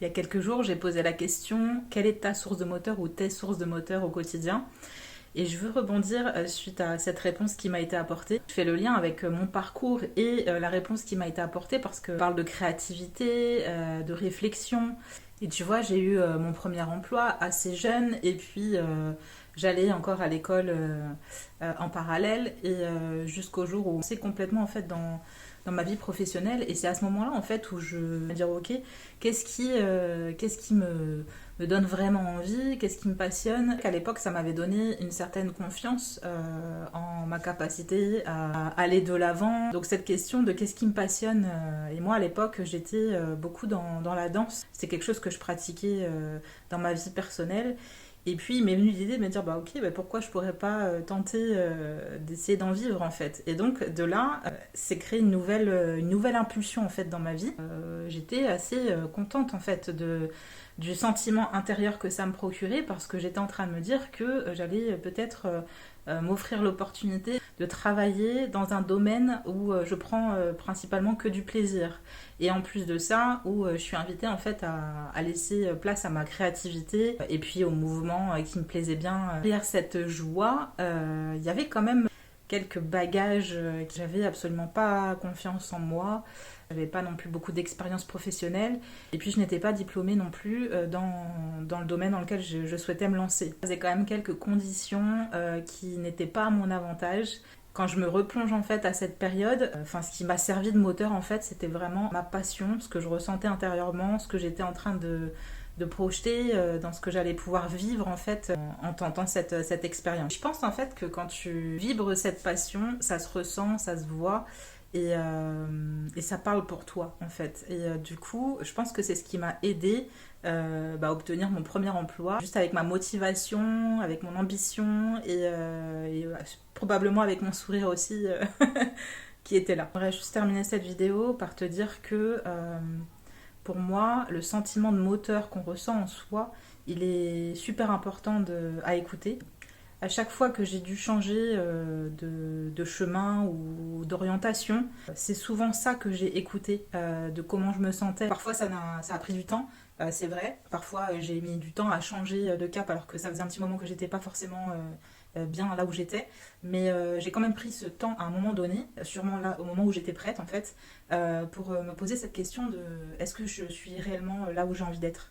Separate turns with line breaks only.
Il y a quelques jours, j'ai posé la question, quelle est ta source de moteur ou tes sources de moteur au quotidien? Et je veux rebondir suite à cette réponse qui m'a été apportée. Je fais le lien avec mon parcours et la réponse qui m'a été apportée parce que je parle de créativité, de réflexion. Et tu vois, j'ai eu mon premier emploi assez jeune et puis j'allais encore à l'école en parallèle et jusqu'au jour où c'est complètement en fait dans ma vie professionnelle. Et c'est à ce moment-là en fait où je me dire ok, qu'est-ce qui me donne vraiment envie, qu'est-ce qui me passionne. À l'époque, ça m'avait donné une certaine confiance en ma capacité à aller de l'avant. Donc cette question de qu'est-ce qui me passionne, et moi à l'époque, j'étais beaucoup dans la danse. C'est quelque chose que je pratiquais dans ma vie personnelle. Et puis il m'est venu l'idée de me dire bah ok bah pourquoi je pourrais pas tenter d'essayer d'en vivre en fait. Et donc de là c'est créé une nouvelle impulsion en fait dans ma vie. J'étais assez contente en fait du sentiment intérieur que ça me procurait parce que j'étais en train de me dire que j'allais peut-être m'offrir l'opportunité de travailler dans un domaine où je prends principalement que du plaisir. Et en plus de ça, où je suis invitée en fait à laisser place à ma créativité et puis au mouvement qui me plaisait bien. Derrière cette joie, il y avait quand même quelques bagages que j'avais absolument pas confiance en moi. J'avais pas non plus beaucoup d'expérience professionnelle et puis je n'étais pas diplômée non plus dans le domaine dans lequel je souhaitais me lancer. Il y avait quand même quelques conditions qui n'étaient pas à mon avantage. Quand je me replonge en fait à cette période, ce qui m'a servi de moteur en fait, c'était vraiment ma passion, ce que je ressentais intérieurement, ce que j'étais en train de projeter dans ce que j'allais pouvoir vivre en fait en tentant cette expérience. Je pense en fait que quand tu vibres cette passion, ça se ressent, ça se voit et ça parle pour toi en fait. Et du coup, je pense que c'est ce qui m'a aidé à obtenir mon premier emploi, juste avec ma motivation, avec mon ambition et probablement avec mon sourire aussi qui était là. J'aimerais juste terminer cette vidéo par te dire que pour moi, le sentiment de moteur qu'on ressent en soi, il est super important à écouter. À chaque fois que j'ai dû changer de chemin ou d'orientation, c'est souvent ça que j'ai écouté, de comment je me sentais. Parfois ça a pris du temps, c'est vrai. Parfois j'ai mis du temps à changer de cap alors que ça faisait un petit moment que j'étais pas forcément bien là où j'étais. Mais j'ai quand même pris ce temps à un moment donné, sûrement là au moment où j'étais prête en fait, pour me poser cette question de est-ce que je suis réellement là où j'ai envie d'être.